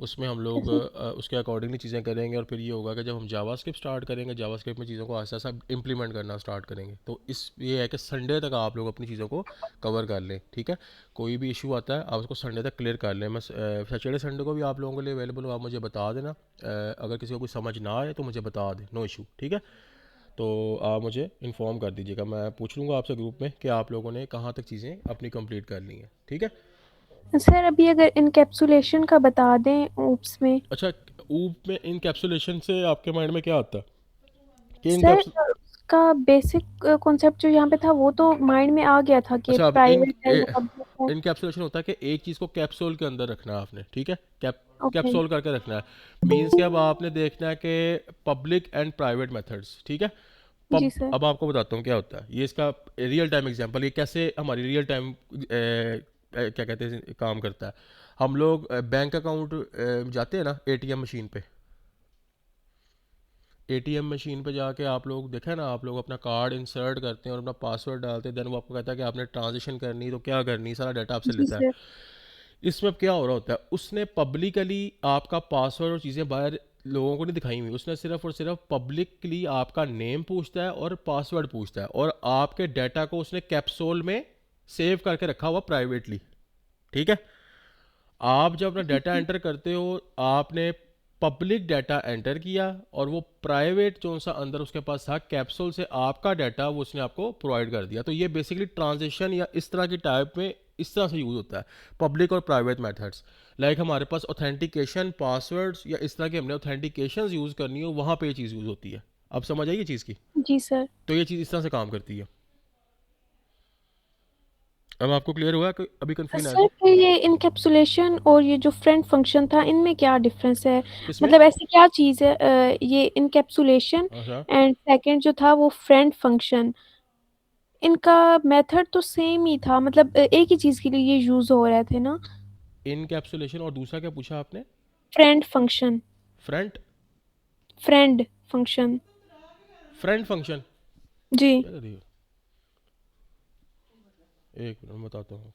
उसमें हम लोग उसके अकॉर्डिंगली चीज़ें करेंगे, और फिर ये होगा कि जब हम जावास्क्रिप्ट स्टार्ट करेंगे, जावास्क्रिप्ट में चीज़ों को आस्ते आस्ते इम्प्लीमेंट करना स्टार्ट करेंगे, तो इस ये है कि संडे तक आप लोग अपनी चीज़ों को कवर कर लें, ठीक है। कोई भी इशू आता है आप उसको संडे तक क्लियर कर लें। मैं सैटरडे संडे को भी आप लोगों के लिए अवेलेबल हूँ, आप मुझे बता देना। अगर किसी को कुछ समझ ना आए तो मुझे बता दें, नो इशू, ठीक है। तो आप मुझे इन्फॉर्म कर दीजिएगा, मैं पूछ लूँगा आपसे ग्रुप में कि आप लोगों ने कहाँ तक चीज़ें अपनी कंप्लीट कर ली हैं, ठीक है। सर अभी अगर इनकैप्सुलेशन का बता दें ऊप्स में। अच्छा, ऊप में इनकैप्सुलेशन से आपके माइंड में क्या आता है कि सर इनकैप्सुल उसका बेसिक कॉन्सेप्ट जो यहाँ पे था वो तो माइंड में आ गया था कि अच्छा, अब प्राइवेट एंड पब्लिक है। इनकैप्सुलेशन होता है कि एक चीज़ को कैप्सूल के अंदर रखना है आपने, ठीक है। ओके। कैप्सूल करके रखना है, मीन्स कि अब आपने देखना है कि पब्लिक एंड प्राइवेट मेथड्स, ठीक है। जी सर। अब आपको बताता हूँ क्या होता है, ये इसका रियल टाइम एग्जांपल, ये कैसे हमारी रियल टाइम क्या कहते हैं काम करता है। हम लोग बैंक अकाउंट जाते हैं ना एटीएम मशीन पे, एटीएम मशीन पे जाके आप लोग देखा है ना, आप लोग अपना कार्ड इंसर्ट करते हैं और अपना पासवर्ड डालते हैं, देन वो आपको कहता है कि आपने ट्रांजेक्शन करनी, तो क्या करनी, सारा डाटा आपसे जी लेता है। सर। इसमें अब क्या हो रहा होता है, उसने पब्लिकली आपका पासवर्ड और चीज़ें बाहर लोगों को नहीं दिखाई हुई, उसने सिर्फ और सिर्फ पब्लिकली आपका नेम पूछता है और पासवर्ड पूछता है, और आपके डाटा को उसने कैप्सूल में सेव करके रखा हुआ प्राइवेटली, ठीक है। आप जब अपना डाटा एंटर करते हो, आपने पब्लिक डाटा एंटर किया और वो प्राइवेट जो सा अंदर उसके पास था कैप्सूल से आपका डाटा वो उसने आपको प्रोवाइड कर दिया। तो ये बेसिकली ट्रांजेक्शन या इस तरह की टाइप में इस तरह से यूज़ होता है, पब्लिक और प्राइवेट मेथड्स। लाइक हमारे पास ऑथेंटिकेशन पासवर्ड्स या इस तरह की हमने ऑथेंटिकेशन यूज़ करनी हो, वहाँ पे ये चीज़ यूज़ होती है। अब समझ आइए चीज़ की, जी सर। तो ये चीज़ इस तरह से काम करती है। अब आपको क्लियर हुआ कि अभी कंफ्यूजन है सर तो ये इनकैप्सुलेशन और ये जो फ्रेंड फंक्शन था इनमें क्या डिफरेंस है? किसमें? मतलब ऐसी क्या चीज़ है ये इनकैप्सुलेशन अच्छा, एंड सेकंड जो था वो फ्रेंड फंक्शन, इनका मेथड तो सेम ही था, मतलब एक ही चीज़ के लिए ये यूज़ हो रहे थे ना? इनकैप्सुलेशन और दूसरा क्या पूछा आपने? Friend function. Front friend function. Friend function जी। क्या कर रही हो? एक मिनट बताता हूँ।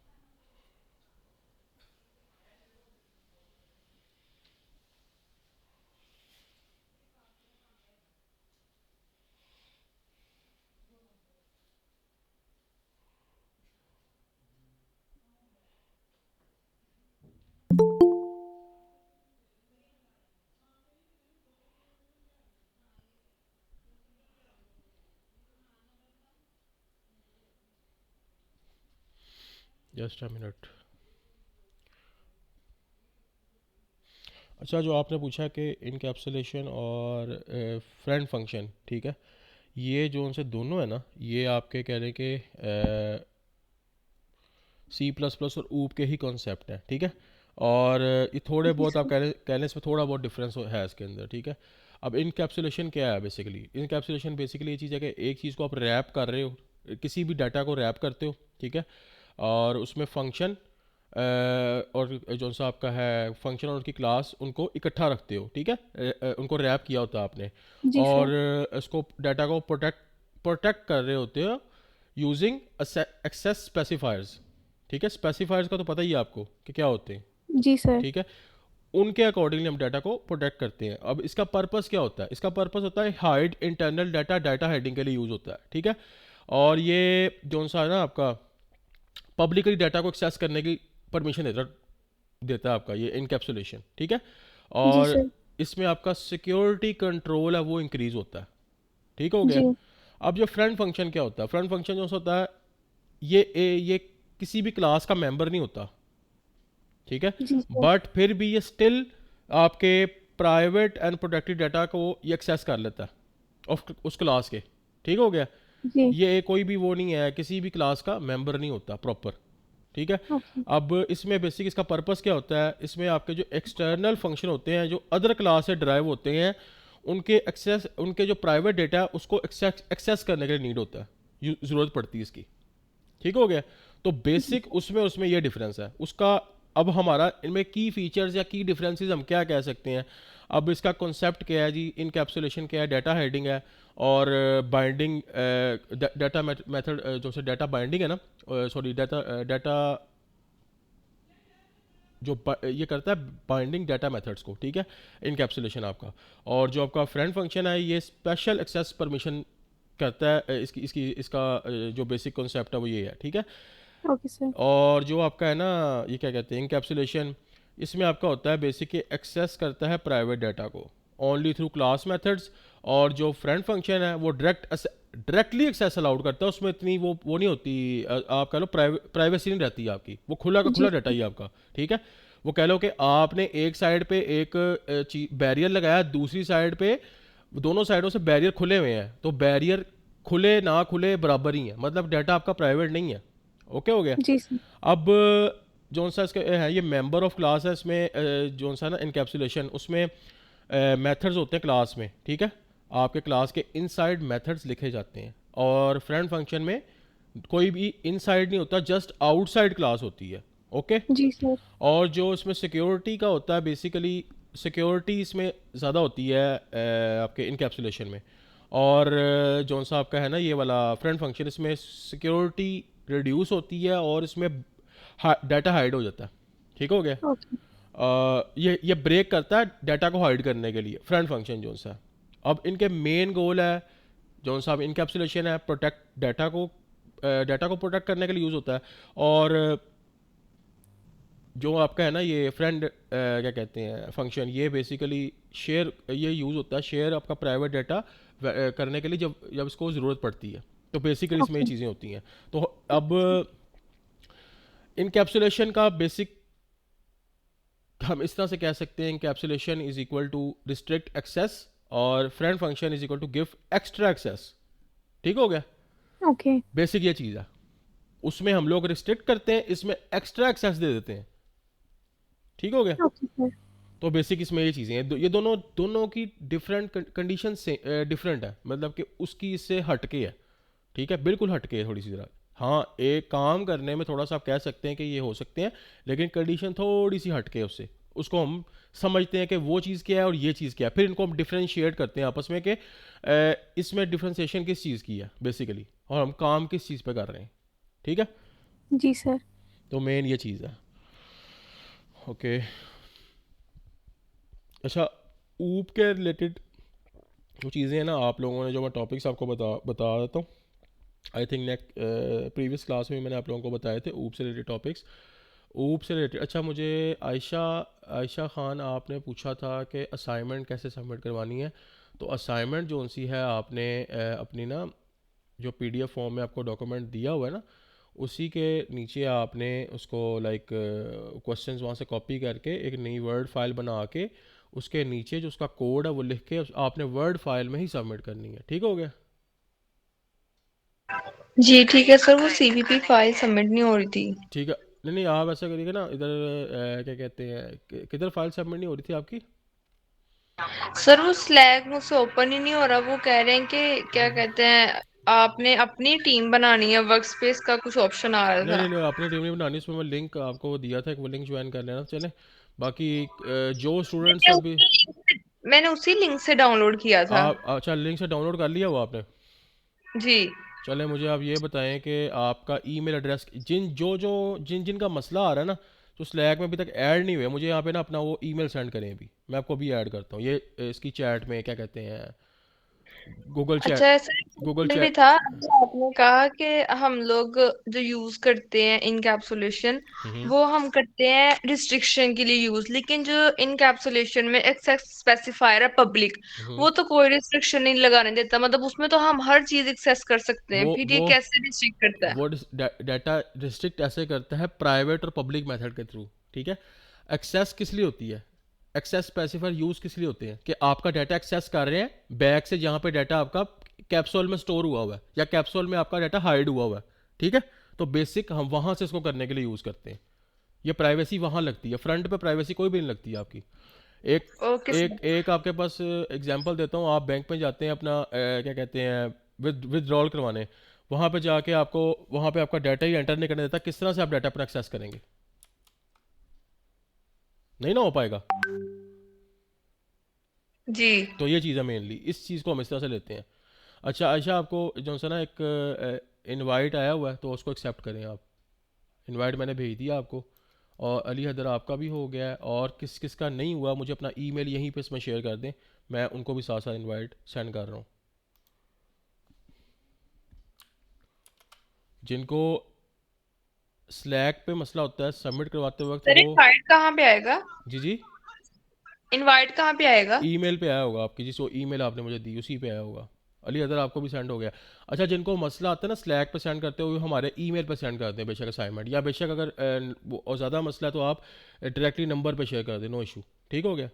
Just a minute. अच्छा, जो आपने पूछा कि इनकैप्सुलेशन और फ्रेंड फंक्शन, ठीक है, ये जो उनसे दोनों है ना, ये आपके कह रहे कि सी प्लस प्लस और ऊप के ही कॉन्सेप्ट हैं, ठीक है। और ये थोड़े जी बहुत आप सर। कहने इसमें थोड़ा बहुत डिफरेंस है इसके अंदर, ठीक है। अब इनकैप्सुलेशन क्या है बेसिकली? इनकैप्सुलेशन बेसिकली ये चीज़ है कि एक चीज़ को आप रैप कर रहे हो, किसी भी डाटा को रैप करते हो, ठीक है, और उसमें फंक्शन और जो सा आपका है फंक्शन और उनकी क्लास उनको इकट्ठा रखते हो, ठीक है। उनको रैप किया होता है आपने, जी और सर। इसको डाटा को प्रोटेक्ट कर रहे होते हो यूजिंग एक्सेस स्पेसिफायर्स, ठीक है। स्पेसिफायर्स का तो पता ही है आपको कि क्या होते हैं, जी सर। ठीक है। उनके अकॉर्डिंगली हम डाटा को प्रोटेक्ट करते हैं। अब इसका पर्पस क्या होता है? इसका पर्पस होता है hide internal data, data hiding के लिए यूज़ होता है, ठीक है। और ये जो सा है ना आपका पब्लिकली डाटा को एक्सेस करने की परमिशन देता है आपका ये इनकैप्सुलेशन, ठीक है। जी और सर। इसमें आपका सिक्योरिटी कंट्रोल है वो इंक्रीज होता है, ठीक हो गया। जी। अब जो फ्रेंड फंक्शन क्या होता है? फ्रेंड फंक्शन जो होता है ये किसी भी क्लास का मेंबर नहीं होता, ठीक है, जी सर। बट फिर भी ये स्टिल आपके प्राइवेट एंड प्रोटेक्टेड डाटा को ये एक्सेस कर लेता है उस क्लास के, ठीक हो गया। जी। ये कोई भी वो नहीं है, किसी भी क्लास का मेंबर नहीं होता प्रॉपर, ठीक है। ओके। अब इसमें बेसिक इसका पर्पस क्या होता है? इसमें आपके जो एक्सटर्नल फंक्शन होते हैं जो अदर क्लास से ड्राइव होते हैं, उनके जो प्राइवेट डेटा है उसको एक्सेस करने के लिए नीड होता है, ज़रूरत पड़ती है इसकी, ठीक हो गया। तो बेसिक उसमें ये डिफरेंस है उसका। अब हमारा इनमें की फीचर्स या की डिफरेंसेस हम क्या कह सकते हैं? अब इसका कॉन्सेप्ट क्या है जी? इनकैप्सुलेशन क्या है, डाटा हेडिंग है, और बाइंडिंग डाटा मेथड जो से डाटा बाइंडिंग है ना, सॉरी डाटा डाटा ये करता है बाइंडिंग डाटा मेथड्स को, ठीक है, इनकैप्सुलेशन आपका। और जो आपका फ्रेंड फंक्शन है ये स्पेशल एक्सेस परमिशन करता है, इसका जो बेसिक कॉन्सेप्ट है वो ये है, ठीक है। Okay sir. और जो आपका है ना ये क्या कहते हैं इनकैप्सुलेशन, इसमें आपका होता है बेसिकली एक्सेस करता है प्राइवेट डाटा को ओनली थ्रू क्लास मेथड्स। और जो फ्रेंड फंक्शन है वो डायरेक्टली एक्सेस अलाउड करता है, उसमें इतनी वो नहीं होती, आप कह लो प्राइवेसी नहीं रहती आपकी, वो खुला का खुला डाटा ही आपका, ठीक है। वो कह लो कि आपने एक साइड पे एक बैरियर लगाया, दूसरी साइड पे दोनों साइडों से बैरियर खुले हुए हैं, तो बैरियर खुले ना खुले बराबर ही है, मतलब डाटा आपका प्राइवेट नहीं है। ओके हो गया। जी सर। अब जोन सा इसका है ये मेंबर ऑफ क्लास है, इसमें जोन सा ना इनकैप्सुलेशन, उसमें मेथड्स होते हैं क्लास में, ठीक है, आपके क्लास के इनसाइड मेथड्स लिखे जाते हैं। और फ्रेंड फंक्शन में कोई भी इनसाइड नहीं होता, जस्ट आउटसाइड क्लास होती है। ओके। जी सर। और जो इसमें सिक्योरिटी का होता है, बेसिकली सिक्योरिटी इसमें ज़्यादा होती है आपके इनकैप्सुलेशन में। और जोन सा आपका है ना ये वाला फ्रेंड फंक्शन, इसमें सिक्योरिटी रिड्यूस होती है और इसमें डाटा हाइड हो जाता है, ठीक हो गया। ओके। ये ब्रेक करता है डाटा को हाइड करने के लिए फ्रेंड फंक्शन जोन सा। अब इनके मेन गोल है जोन सा इनकैप्सुलेशन है, प्रोटेक्ट डाटा को प्रोटेक्ट करने के लिए यूज़ होता है। और जो आपका है ना ये फ्रेंड क्या कहते हैं फंक्शन, ये बेसिकली शेयर, ये यूज़ होता है शेयर आपका प्राइवेट डाटा करने के लिए, जब इसको ज़रूरत पड़ती है। तो बेसिकली इसमें ये ओके। चीज़ें होती हैं। तो अब इनकैप्सुलेशन का बेसिक हम इस तरह से कह सकते हैं, encapsulation is equal to restrict access और friend function is equal to give extra access, ठीक हो गया। ओके। बेसिक ये चीज़ है, उसमें हम लोग रिस्ट्रिक्ट करते हैं, इसमें एक्स्ट्रा एक्सेस दे देते हैं, ठीक हो गया। Okay sir. तो बेसिक इसमें ये चीज़ें हैं, ये दोनों की डिफरेंट कंडीशन से डिफरेंट है, मतलब कि उसकी इससे हटके है, ठीक है, बिल्कुल हटके है थोड़ी सी ज़रा। हाँ, एक काम करने में थोड़ा सा आप कह सकते हैं कि ये हो सकते हैं, लेकिन कंडीशन थोड़ी सी हटके है उससे, उसको हम समझते हैं कि वो चीज़ क्या है और ये चीज़ क्या है, फिर इनको हम डिफ्रेंशिएट करते हैं आपस में कि इसमें डिफ्रेंशिएशन किस चीज़ की है बेसिकली, और हम काम किस चीज़ पे कर रहे हैं, ठीक है। जी सर। तो मेन ये चीज़ है। ओके। अच्छा, ऊप के रिलेटेड वो चीज़ें हैं ना, आप लोगों ने जो मैं टॉपिक्स आपको बता देता हूँ, I think next previous class में मैंने आप लोगों को बताए थे ऊप से रिलेटेड टॉपिक्स। ऊप से रिलेटेड, अच्छा मुझे आयशा खान आपने पूछा था कि असाइनमेंट कैसे सबमिट करवानी है। तो असाइनमेंट जो सी है आपने अपनी ना जो PDF फॉर्म में आपको डॉक्यूमेंट दिया हुआ है ना, उसी के नीचे आपने उसको लाइक क्वेश्चंस वहाँ से कॉपी करके एक नई वर्ड फाइल बना के उसके नीचे जो उसका कोड है वो लिख के आपने वर्ड फाइल में ही सबमिट करनी है, ठीक हो गया। जी ठीक है सर, वो CVP फाइल सबमिट नहीं हो रही थी। ठीक है, नहीं आप ऐसा करिएगा ना, इधर क्या कहते हैं किधर फाइल सबमिट नहीं हो रही थी आपकी। सर वो स्लैग मुझसे ओपन ही नहीं हो रहा, वो कह रहे हैं कि क्या कहते हैं आपने अपनी टीम बनानी है, वर्क स्पेस का कुछ ऑप्शन आ रहा था। नहीं अपनी टीम नहीं बनानी, उसमें मैं लिंक आपको वो दिया था, एक वो लिंक ज्वाइन कर लेना चले। बाकी जो स्टूडेंट्स अभी मैंने उसी लिंक से डाउनलोड किया था। आप अच्छा लिंक से डाउनलोड कर लिया वो आपने। जी चले मुझे आप ये बताएं कि आपका ईमेल एड्रेस जिनका मसला आ रहा है ना, जो स्लैक में अभी तक ऐड नहीं हुए, मुझे यहाँ पे ना अपना वो ईमेल सेंड करें अभी, मैं आपको अभी ऐड करता हूँ ये इसकी चैट में, क्या कहते हैं गूगल अच्छा चैट, सर, गूगल में भी चैट। था। अच्छा, आपने कहा कि हम लोग जो यूज करते हैं इनकैप्सुलेशन, वो हम करते हैं रिस्ट्रिक्शन के लिए यूज, लेकिन जो इनकैप्सुलेशन में एक्सेस स्पेसिफायर है पब्लिक, वो तो कोई रिस्ट्रिक्शन नहीं लगाने देता, मतलब उसमें तो हम हर चीज एक्सेस कर सकते हैं, वो फिर ये वो कैसे रिस्ट्रिक्ट करता है? वो डाटा रिस्ट्रिक्ट ऐसे करता है प्राइवेट और पब्लिक मेथड के थ्रू, ठीक है। एक्सेस किस लिए होती है, एक्सेस स्पेसिफायर यूज किस लिए होते हैं कि आपका डाटा एक्सेस कर रहे हैं बैग से, जहाँ पे डाटा आपका कैप्सूल में स्टोर हुआ हुआ है या कैप्सूल में आपका डाटा हाइड हुआ हुआ है, ठीक है। तो बेसिक हम वहाँ से इसको करने के लिए यूज़ करते हैं, ये प्राइवेसी वहाँ लगती है, फ्रंट पे प्राइवेसी कोई भी नहीं लगती है आपकी। एक आपके पास एग्जांपल देता हूँ, आप बैंक में जाते हैं अपना क्या कहते हैं विदड्रॉल करवाने, वहाँ पे जाके आपको वहाँ पे आपका डाटा ही एंटर नहीं करने देता, किस तरह से आप डाटा अपना एक्सेस करेंगे, नहीं ना हो पाएगा। जी तो ये चीज़ है मेनली, इस चीज़ को हम इस तरह से लेते हैं। अच्छा आयशा, आपको जो सा ना एक इनवाइट आया हुआ है तो उसको एक्सेप्ट करें आप, इनवाइट मैंने भेज दिया आपको, और अली हैदर आपका भी हो गया है, और किस किस का नहीं हुआ मुझे अपना ईमेल यहीं पे इसमें शेयर कर दें, मैं उनको भी साथ साथ इनवाइट सेंड कर रहा हूँ। जिनको स्लैक पे मसला होता है सबमिट करवाते वक्त सर वो इनवाइट कहाँ पे आएगा? जी इनवाइट कहाँ पे आएगा? ईमेल पे आया होगा आपकी, जिस वो ईमेल आपने मुझे दी उसी पे आया होगा। अली अदर आपको भी सेंड हो गया। अच्छा, जिनको मसला आता है ना स्लैक पे सेंड करते हुए हमारे ईमेल पे सेंड करते हैं बेशक असाइनमेंट, या बेशक अगर और ज़्यादा मसला है तो आप डायरेक्टली नंबर पे शेयर कर दें, नो इशू। ठीक हो गया।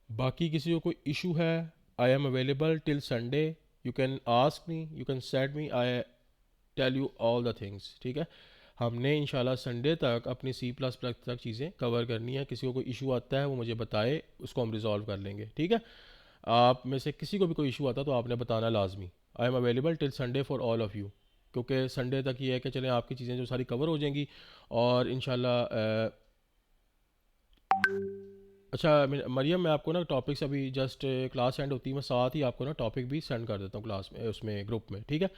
बाकी किसी को कोई इशू है, I am available till Sunday, you can ask me, you can send me, I tell you all the things. ठीक है, हमने इंशाल्लाह संडे तक अपनी C++ तक चीज़ें कवर करनी है। किसी को कोई इशू आता है वो मुझे बताए, उसको हम रिजॉल्व कर लेंगे। ठीक है, आप में से किसी को भी कोई इशू आता है तो आपने बताना लाजमी। आई am available till Sunday for all of you, क्योंकि संडे तक ये है कि चलें आपकी चीज़ें जो सारी कवर हो जाएंगी, और इंशाल्लाह अच्छा मरियम, मैं आपको ना टॉपिक्स अभी जस्ट क्लास एंड होती है, मैं साथ ही आपको ना टॉपिक भी सेंड कर देता हूँ क्लास में, उसमें ग्रुप में। ठीक है,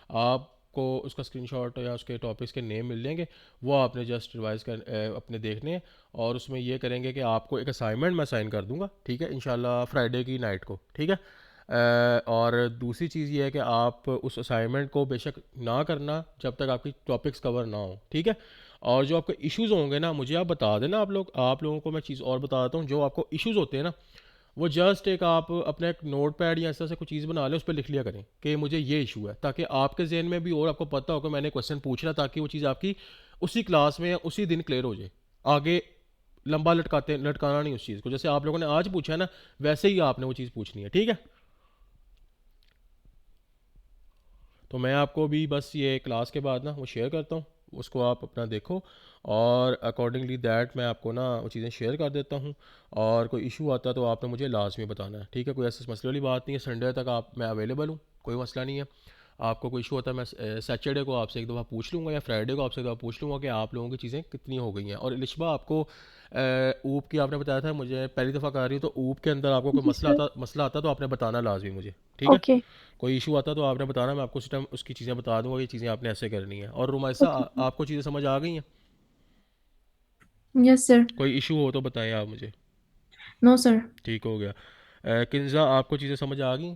आपको उसका स्क्रीनशॉट या उसके टॉपिक्स के नेम मिल जाएंगे, वो आपने जस्ट रिवाइज कर अपने देखने हैं, और उसमें ये करेंगे कि आपको एक असाइनमेंट मैं साइन कर दूंगा। ठीक है, इंशाल्लाह फ्राइडे की नाइट को। ठीक है, और दूसरी चीज़ ये है कि आप उस असाइनमेंट को बेशक ना करना जब तक आपकी टॉपिक्स कवर ना हो। ठीक है, और जो आपके इश्यूज़ होंगे ना मुझे आप बता देना, आप लोगों को मैं चीज़ और बता देता हूँ। जो आपको इश्यूज़ होते हैं ना, वो जस्ट एक आप अपना एक नोट पैड या ऐसा से कुछ चीज़ बना लें, उस पर लिख लिया करें कि मुझे ये इशू है, ताकि आपके जहन में भी और आपको पता हो कि मैंने क्वेश्चन पूछना, ताकि वो चीज़ आपकी उसी क्लास में या उसी दिन क्लियर हो जाए। आगे लंबा लटकाना नहीं उस चीज़ को, जैसे आप लोगों ने आज पूछा है ना वैसे ही आपने वो चीज़ पूछनी है। ठीक है, तो मैं आपको भी बस ये क्लास के बाद ना वो शेयर करता हूँ, उसको आप अपना देखो, और अकॉर्डिंगली दैट मैं आपको ना वो चीज़ें शेयर कर देता हूँ। और कोई इशू आता है तो आपने मुझे लाजमी बताना है। ठीक है, कोई ऐसी मसले वाली बात नहीं है, संडे तक मैं अवेलेबल हूँ, कोई मसला नहीं है। आपको कोई इशू होता है मैं सैटरडे को आपसे एक दफ़ा पूछ लूँगा, या फ्राइडे को आपसे एक दफ़ा पूछ लूँगा कि आप लोगों की चीज़ें कितनी हो गई हैं। और इलिशबा, आपको ऊप की आपने बताया था, मुझे पहली दफ़ा कर रही हूँ, तो ऊप के अंदर आपको कोई जी सर। मसला आता तो आपने बताना लाजमी मुझे। ठीक है, ओके कोई इशू आता तो आपने बताना, मैं आपको उसी टाइम उसकी चीज़ें बता दूंगा, ये चीज़ें आपने ऐसे करनी है। और रुमाइसा, ओके आपको चीज़ें समझ आ गई हैं? Yes sir. कोई इशू हो तो बताएं आप मुझे। No sir. ठीक हो गया। किन्जा, आपको चीज़ें समझ आ गई?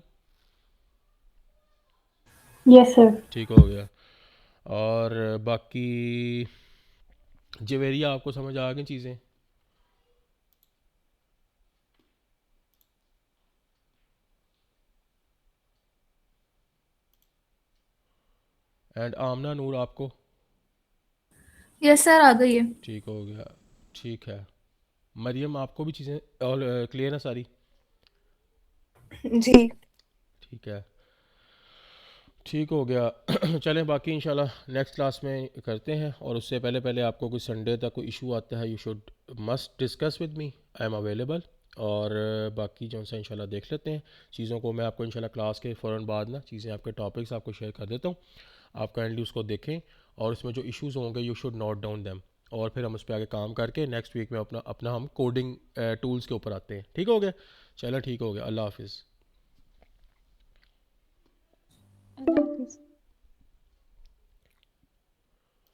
Yes sir. ठीक हो गया। और बाकी जवेरिया, आपको समझ आ गई चीज़ें? एंड आमना नूर, आपको? यस सर, आ गई है। ठीक हो गया। ठीक है, मरियम आपको भी चीज़ें और क्लियर है सारी? जी। ठीक है, ठीक हो गया। चलें, बाकी इंशाल्लाह नेक्स्ट क्लास में करते हैं। और उससे पहले पहले आपको कोई संडे तक कोई इशू आता है, you should must discuss with me, I am available. और बाकी जो सा इंशाल्लाह देख लेते हैं चीज़ों को। मैं आपको इंशाल्लाह क्लास के फ़ौरन बाद ना चीज़ें, आपके टॉपिक्स आपको शेयर कर देता हूँ, आप काइंडली उसको देखें, और उसमें जो इश्यूज़ होंगे you should note down them, और फिर हम उस पर आगे काम करके नेक्स्ट वीक में अपना अपना हम कोडिंग टूल्स के ऊपर आते हैं। ठीक हो गया, चलो ठीक हो गया, अल्लाह हाफिज़।